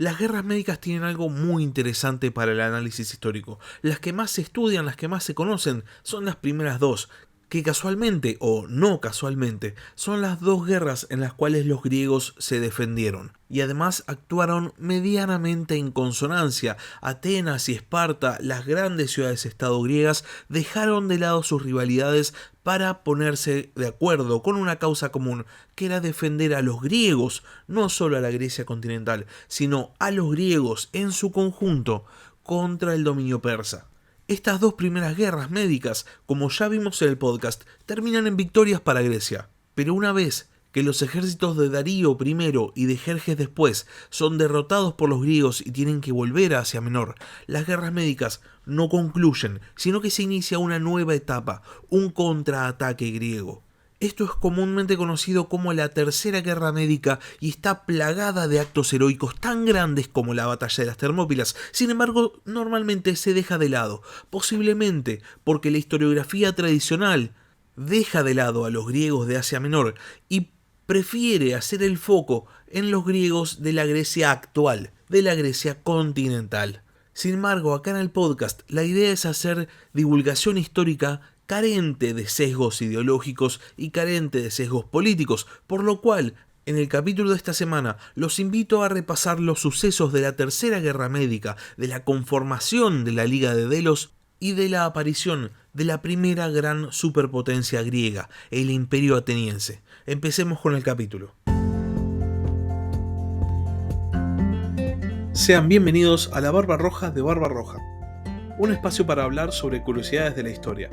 Las guerras médicas tienen algo muy interesante para el análisis histórico. Las que más se estudian, las que más se conocen, son las primeras dos, que casualmente, o no casualmente, son las dos guerras en las cuales los griegos se defendieron. Y además actuaron medianamente en consonancia. Atenas y Esparta, las grandes ciudades-estado griegas, dejaron de lado sus rivalidades para ponerse de acuerdo con una causa común, que era defender a los griegos, no solo a la Grecia continental, sino a los griegos en su conjunto contra el dominio persa. Estas dos primeras guerras médicas, como ya vimos en el podcast, terminan en victorias para Grecia. Pero una vez que los ejércitos de Darío I y de Jerjes después son derrotados por los griegos y tienen que volver a Asia Menor, las guerras médicas no concluyen, sino que se inicia una nueva etapa, un contraataque griego. Esto es comúnmente conocido como la Tercera Guerra Médica y está plagada de actos heroicos tan grandes como la batalla de las Termópilas. Sin embargo, normalmente se deja de lado, posiblemente porque la historiografía tradicional deja de lado a los griegos de Asia Menor y prefiere hacer el foco en los griegos de la Grecia actual, de la Grecia continental. Sin embargo, acá en el podcast la idea es hacer divulgación histórica carente de sesgos ideológicos y carente de sesgos políticos, por lo cual, en el capítulo de esta semana, los invito a repasar los sucesos de la Tercera Guerra Médica, de la conformación de la Liga de Delos y de la aparición de la primera gran superpotencia griega, el Imperio Ateniense. Empecemos con el capítulo. Sean bienvenidos a la Barba Roja de Barba Roja, un espacio para hablar sobre curiosidades de la historia.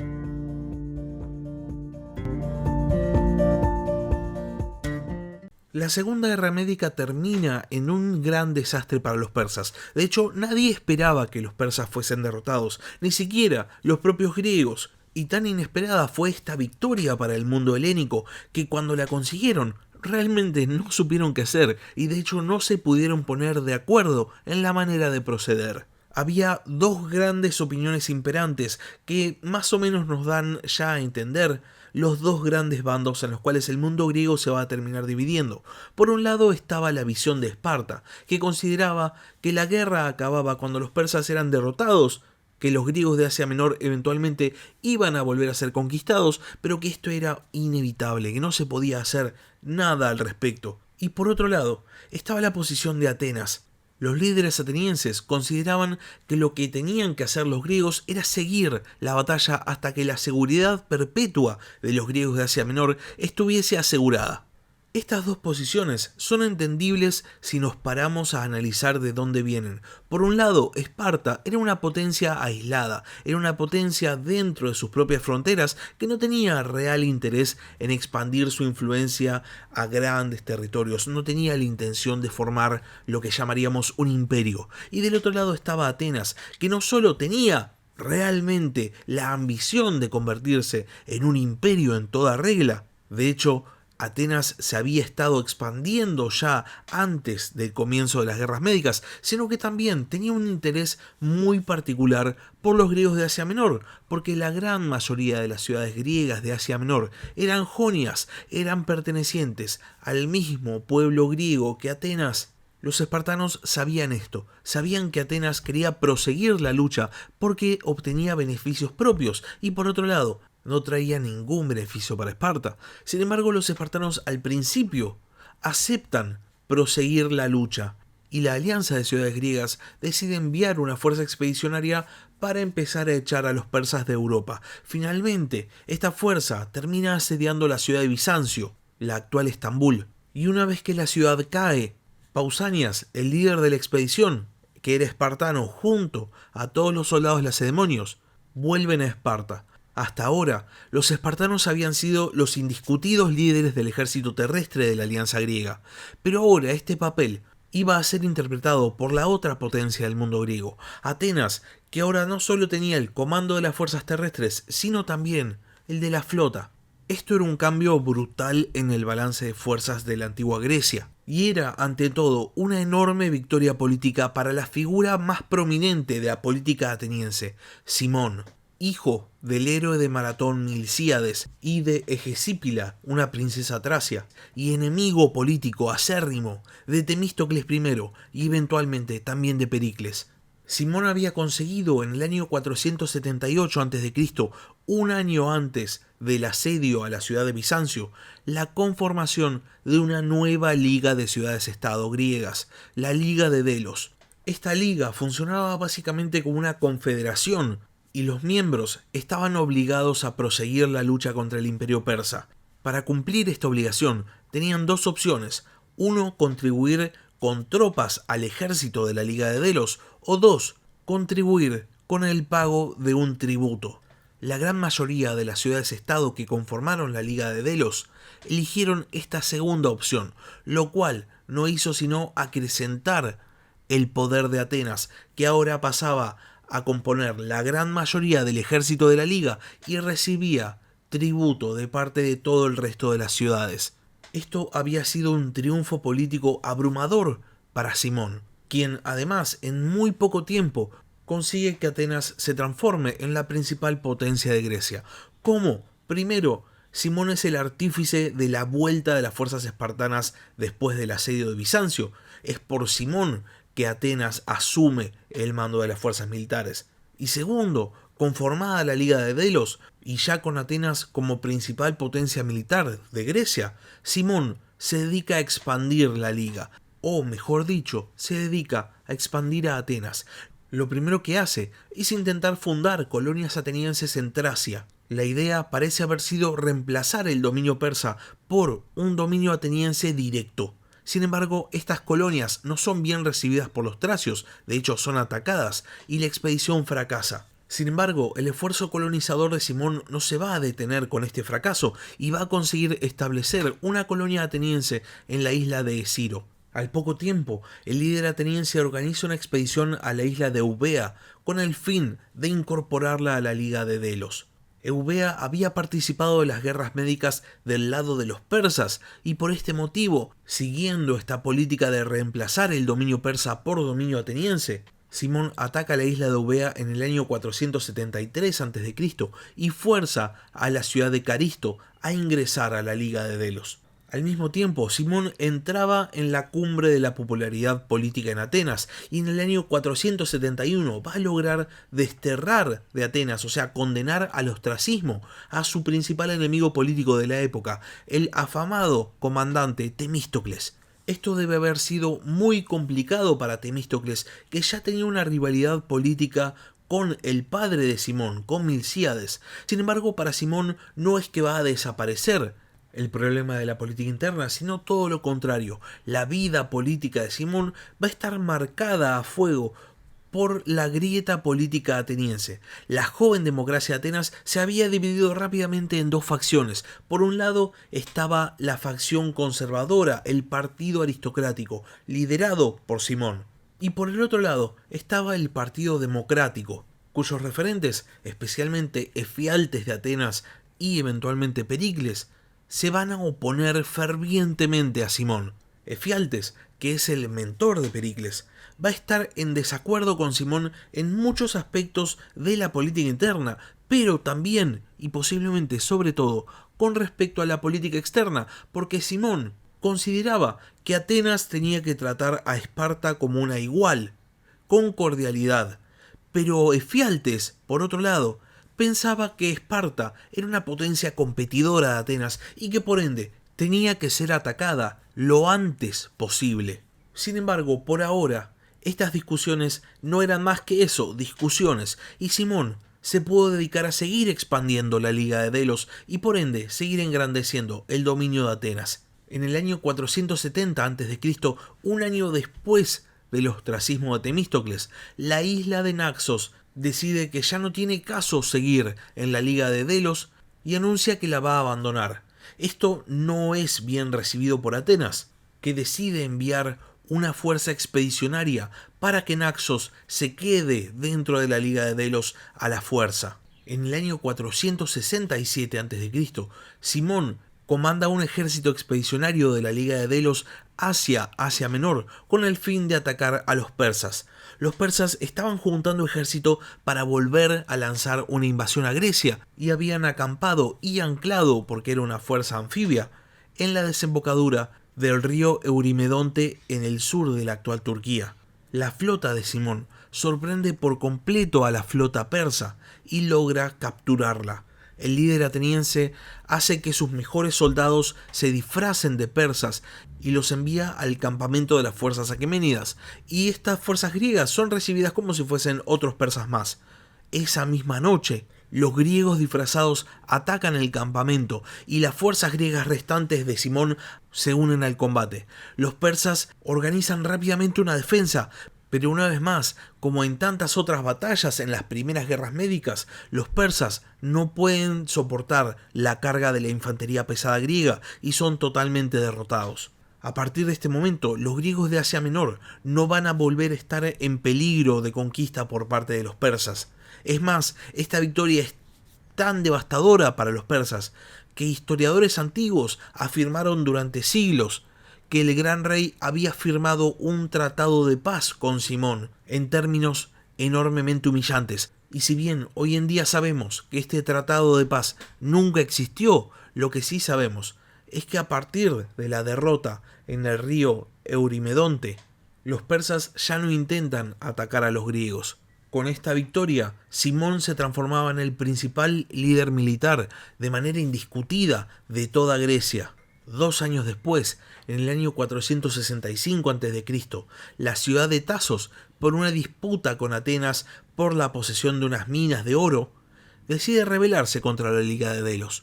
La Segunda Guerra Médica termina en un gran desastre para los persas. De hecho, nadie esperaba que los persas fuesen derrotados, ni siquiera los propios griegos. Y tan inesperada fue esta victoria para el mundo helénico, que cuando la consiguieron, realmente no supieron qué hacer, y de hecho no se pudieron poner de acuerdo en la manera de proceder. Había dos grandes opiniones imperantes que más o menos nos dan ya a entender los dos grandes bandos en los cuales el mundo griego se va a terminar dividiendo. Por un lado estaba la visión de Esparta, que consideraba que la guerra acababa cuando los persas eran derrotados, que los griegos de Asia Menor eventualmente iban a volver a ser conquistados, pero que esto era inevitable, que no se podía hacer nada al respecto. Y por otro lado, estaba la posición de Atenas. Los líderes atenienses consideraban que lo que tenían que hacer los griegos era seguir la batalla hasta que la seguridad perpetua de los griegos de Asia Menor estuviese asegurada. Estas dos posiciones son entendibles si nos paramos a analizar de dónde vienen. Por un lado, Esparta era una potencia aislada, era una potencia dentro de sus propias fronteras que no tenía real interés en expandir su influencia a grandes territorios, no tenía la intención de formar lo que llamaríamos un imperio. Y del otro lado estaba Atenas, que no solo tenía realmente la ambición de convertirse en un imperio en toda regla, de hecho, Atenas se había estado expandiendo ya antes del comienzo de las guerras médicas, sino que también tenía un interés muy particular por los griegos de Asia Menor, porque la gran mayoría de las ciudades griegas de Asia Menor eran jonias, eran pertenecientes al mismo pueblo griego que Atenas. Los espartanos sabían esto, sabían que Atenas quería proseguir la lucha porque obtenía beneficios propios y por otro lado, no traía ningún beneficio para Esparta. Sin embargo, los espartanos al principio aceptan proseguir la lucha y la alianza de ciudades griegas decide enviar una fuerza expedicionaria para empezar a echar a los persas de Europa. Finalmente, esta fuerza termina asediando la ciudad de Bizancio, la actual Estambul, y una vez que la ciudad cae, Pausanias, el líder de la expedición, que era espartano junto a todos los soldados lacedemonios, vuelven a Esparta. Hasta ahora, los espartanos habían sido los indiscutidos líderes del ejército terrestre de la alianza griega, pero ahora este papel iba a ser interpretado por la otra potencia del mundo griego, Atenas, que ahora no solo tenía el comando de las fuerzas terrestres, sino también el de la flota. Esto era un cambio brutal en el balance de fuerzas de la antigua Grecia, y era, ante todo, una enorme victoria política para la figura más prominente de la política ateniense, Simón. hijo del héroe de Maratón Milcíades y de Egesípila, una princesa tracia, y enemigo político acérrimo de Temístocles I y eventualmente también de Pericles. Simón había conseguido en el año 478 a.C., un año antes del asedio a la ciudad de Bizancio, la conformación de una nueva liga de ciudades-estado griegas, la Liga de Delos. Esta liga funcionaba básicamente como una confederación y los miembros estaban obligados a proseguir la lucha contra el imperio persa. Para cumplir esta obligación tenían dos opciones: uno, contribuir con tropas al ejército de la Liga de Delos, o dos, contribuir con el pago de un tributo. La gran mayoría de las ciudades-estado que conformaron la Liga de Delos eligieron esta segunda opción, lo cual no hizo sino acrecentar el poder de Atenas, que ahora pasaba a componer la gran mayoría del ejército de la Liga y recibía tributo de parte de todo el resto de las ciudades. Esto había sido un triunfo político abrumador para Simón, quien además en muy poco tiempo consigue que Atenas se transforme en la principal potencia de Grecia. ¿Cómo? Primero, Simón es el artífice de la vuelta de las fuerzas espartanas después del asedio de Bizancio. Es por Simón que Atenas asume el mando de las fuerzas militares. Y segundo, conformada la Liga de Delos, y ya con Atenas como principal potencia militar de Grecia, Simón se dedica a expandir la Liga, o mejor dicho, se dedica a expandir a Atenas. Lo primero que hace es intentar fundar colonias atenienses en Tracia. La idea parece haber sido reemplazar el dominio persa por un dominio ateniense directo. Sin embargo, estas colonias no son bien recibidas por los tracios, de hecho son atacadas, y la expedición fracasa. Sin embargo, el esfuerzo colonizador de Simón no se va a detener con este fracaso y va a conseguir establecer una colonia ateniense en la isla de Esciro. Al poco tiempo, el líder ateniense organiza una expedición a la isla de Eubea con el fin de incorporarla a la Liga de Delos. Eubea había participado de las guerras médicas del lado de los persas y por este motivo, siguiendo esta política de reemplazar el dominio persa por dominio ateniense, Simón ataca la isla de Eubea en el año 473 a.C. y fuerza a la ciudad de Caristo a ingresar a la Liga de Delos. Al mismo tiempo, Simón entraba en la cumbre de la popularidad política en Atenas y en el año 471 va a lograr desterrar de Atenas, o sea, condenar al ostracismo a su principal enemigo político de la época, el afamado comandante Temístocles. Esto debe haber sido muy complicado para Temístocles, que ya tenía una rivalidad política con el padre de Simón, con Milcíades. Sin embargo, para Simón no es que va a desaparecer el problema de la política interna, sino todo lo contrario. La vida política de Simón va a estar marcada a fuego por la grieta política ateniense. La joven democracia de Atenas se había dividido rápidamente en dos facciones. Por un lado estaba la facción conservadora, el partido aristocrático, liderado por Simón. Y por el otro lado estaba el partido democrático, cuyos referentes, especialmente Efialtes de Atenas y eventualmente Pericles, se van a oponer fervientemente a Simón. Efialtes, que es el mentor de Pericles, va a estar en desacuerdo con Simón en muchos aspectos de la política interna, pero también, y posiblemente sobre todo, con respecto a la política externa, porque Simón consideraba que Atenas tenía que tratar a Esparta como una igual, con cordialidad. Pero Efialtes, por otro lado, pensaba que Esparta era una potencia competidora de Atenas y que por ende tenía que ser atacada lo antes posible. Sin embargo, por ahora, estas discusiones no eran más que eso, discusiones, y Simón se pudo dedicar a seguir expandiendo la Liga de Delos y por ende seguir engrandeciendo el dominio de Atenas. En el año 470 a.C., un año después del ostracismo de Temístocles, la isla de Naxos decide que ya no tiene caso seguir en la Liga de Delos y anuncia que la va a abandonar. Esto no es bien recibido por Atenas, que decide enviar una fuerza expedicionaria para que Naxos se quede dentro de la Liga de Delos a la fuerza. En el año 467 a.C., Simón comanda un ejército expedicionario de la Liga de Delos hacia Asia Menor con el fin de atacar a los persas. Los persas estaban juntando ejército para volver a lanzar una invasión a Grecia y habían acampado y anclado, porque era una fuerza anfibia, en la desembocadura del río Eurimedonte en el sur de la actual Turquía. La flota de Simón sorprende por completo a la flota persa y logra capturarla. El líder ateniense hace que sus mejores soldados se disfracen de persas y los envía al campamento de las fuerzas aqueménidas, y estas fuerzas griegas son recibidas como si fuesen otros persas más. Esa misma noche, los griegos disfrazados atacan el campamento y las fuerzas griegas restantes de Simón se unen al combate. Los persas organizan rápidamente una defensa, pero una vez más, como en tantas otras batallas en las primeras guerras médicas, los persas no pueden soportar la carga de la infantería pesada griega y son totalmente derrotados. A partir de este momento, los griegos de Asia Menor no van a volver a estar en peligro de conquista por parte de los persas. Es más, esta victoria es tan devastadora para los persas que historiadores antiguos afirmaron durante siglos que el gran rey había firmado un tratado de paz con Simón en términos enormemente humillantes. Y si bien hoy en día sabemos que este tratado de paz nunca existió, lo que sí sabemos es que a partir de la derrota en el río Eurimedonte, los persas ya no intentan atacar a los griegos. Con esta victoria, Simón se transformaba en el principal líder militar de manera indiscutida de toda Grecia. 2 años después, en el año 465 a.C., la ciudad de Tasos, por una disputa con Atenas por la posesión de unas minas de oro, decide rebelarse contra la Liga de Delos,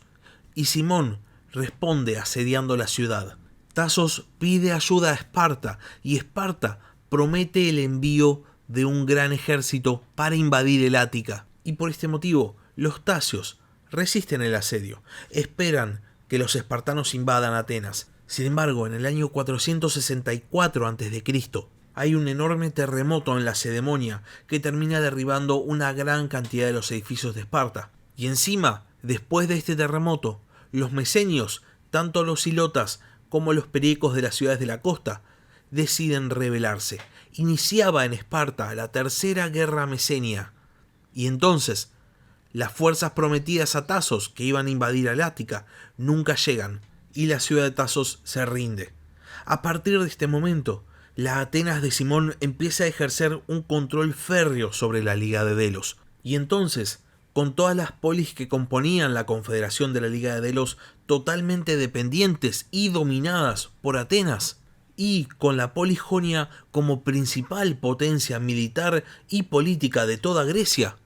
y Simón responde asediando la ciudad. Tasos pide ayuda a Esparta, y Esparta promete el envío de un gran ejército para invadir el Ática, y por este motivo los tasios resisten el asedio, esperan que los espartanos invadan Atenas. Sin embargo, en el año 464 a.C., hay un enorme terremoto en Lacedemonia que termina derribando una gran cantidad de los edificios de Esparta. Y encima, después de este terremoto, los mesenios, tanto los ilotas como los periecos de las ciudades de la costa, deciden rebelarse. Iniciaba en Esparta la tercera guerra mesenia. Y entonces, las fuerzas prometidas a Tasos que iban a invadir al Ática nunca llegan y la ciudad de Tasos se rinde. A partir de este momento, la Atenas de Simón empieza a ejercer un control férreo sobre la Liga de Delos. Y entonces, con todas las polis que componían la confederación de la Liga de Delos totalmente dependientes y dominadas por Atenas, y con la polis jonia como principal potencia militar y política de toda Grecia,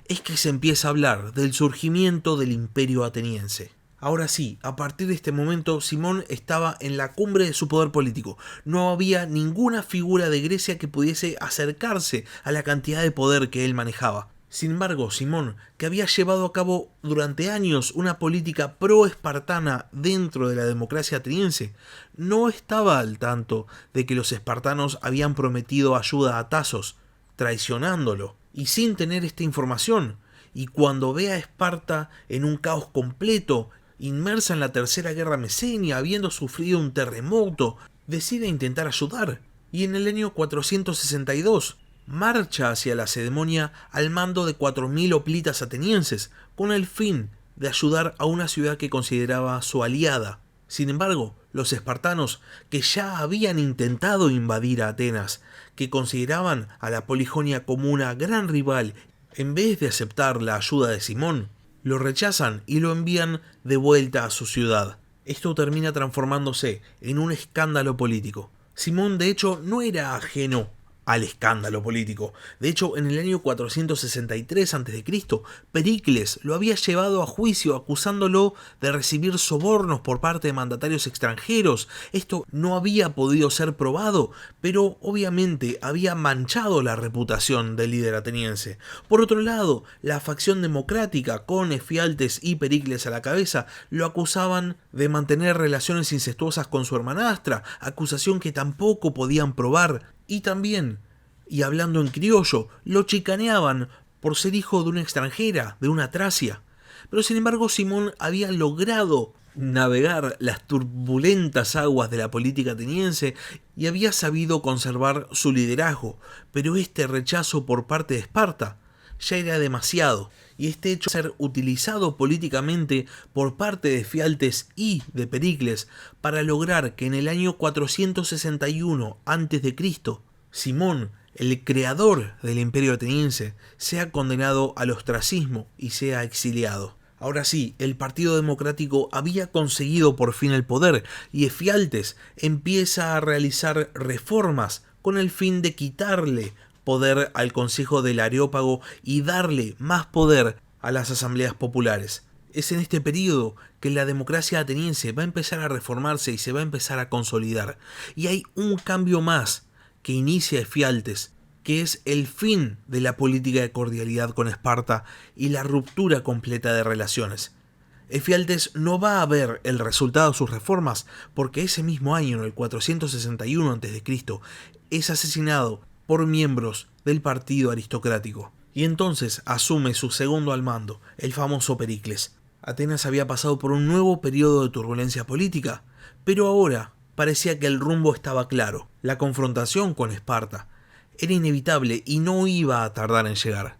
es que se empieza a hablar del surgimiento del imperio ateniense. Ahora sí, a partir de este momento, Simón estaba en la cumbre de su poder político. No había ninguna figura de Grecia que pudiese acercarse a la cantidad de poder que él manejaba. Sin embargo, Simón, que había llevado a cabo durante años una política pro-espartana dentro de la democracia ateniense, no estaba al tanto de que los espartanos habían prometido ayuda a Tasos, traicionándolo. Y sin tener esta información, y cuando ve a Esparta en un caos completo, inmersa en la tercera guerra mesenia, habiendo sufrido un terremoto, decide intentar ayudar, y en el año 462 marcha hacia la Lacedemonia al mando de 4.000 hoplitas atenienses, con el fin de ayudar a una ciudad que consideraba su aliada. Sin embargo, los espartanos, que ya habían intentado invadir a Atenas, que consideraban a la Polijonia como una gran rival, en vez de aceptar la ayuda de Simón, lo rechazan y lo envían de vuelta a su ciudad. Esto termina transformándose en un escándalo político. Simón, de hecho, no era ajeno al escándalo político. De hecho, en el año 463 a.C., Pericles lo había llevado a juicio acusándolo de recibir sobornos por parte de mandatarios extranjeros. Esto no había podido ser probado, pero obviamente había manchado la reputación del líder ateniense. Por otro lado, la facción democrática, con Efialtes y Pericles a la cabeza, lo acusaban de mantener relaciones incestuosas con su hermanastra, acusación que tampoco podían probar. Y también, y hablando en criollo, lo chicaneaban por ser hijo de una extranjera, de una Tracia. Pero sin embargo, Simón había logrado navegar las turbulentas aguas de la política ateniense y había sabido conservar su liderazgo, pero este rechazo por parte de Esparta ya era demasiado, y este hecho de ser utilizado políticamente por parte de Efialtes y de Pericles para lograr que en el año 461 a.C. Simón, el creador del imperio ateniense, sea condenado al ostracismo y sea exiliado. Ahora sí, el Partido Democrático había conseguido por fin el poder y Efialtes empieza a realizar reformas con el fin de quitarle poder al Consejo del Areópago y darle más poder a las asambleas populares. Es en este periodo que la democracia ateniense va a empezar a reformarse y se va a empezar a consolidar. Y hay un cambio más que inicia Efialtes, que es el fin de la política de cordialidad con Esparta y la ruptura completa de relaciones. Efialtes no va a ver el resultado de sus reformas porque ese mismo año, en el 461 a.C., es asesinado por miembros del partido aristocrático. Y entonces asume su segundo al mando, el famoso Pericles. Atenas había pasado por un nuevo periodo de turbulencia política, pero ahora parecía que el rumbo estaba claro. La confrontación con Esparta era inevitable y no iba a tardar en llegar.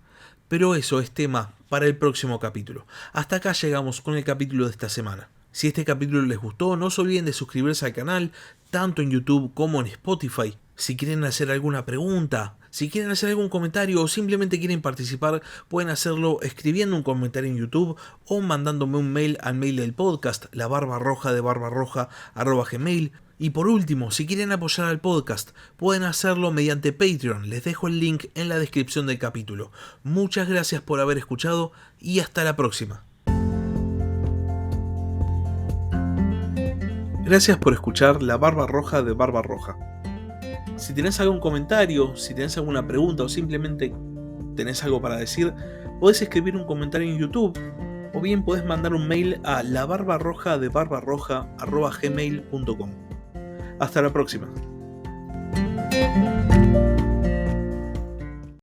Pero eso es tema para el próximo capítulo. Hasta acá llegamos con el capítulo de esta semana. Si este capítulo les gustó, no se olviden de suscribirse al canal, tanto en YouTube como en Spotify. Si quieren hacer alguna pregunta, si quieren hacer algún comentario o simplemente quieren participar, pueden hacerlo escribiendo un comentario en YouTube o mandándome un mail al mail del podcast, labarbarroja@gmail. Y por último, si quieren apoyar al podcast, pueden hacerlo mediante Patreon. Les dejo el link en la descripción del capítulo. Muchas gracias por haber escuchado y hasta la próxima. Gracias por escuchar La Barba Roja de Barbarroja. Si tenés algún comentario, si tenés alguna pregunta o simplemente tenés algo para decir, podés escribir un comentario en YouTube o bien podés mandar un mail a labarbarroja@gmail.com. Hasta la próxima.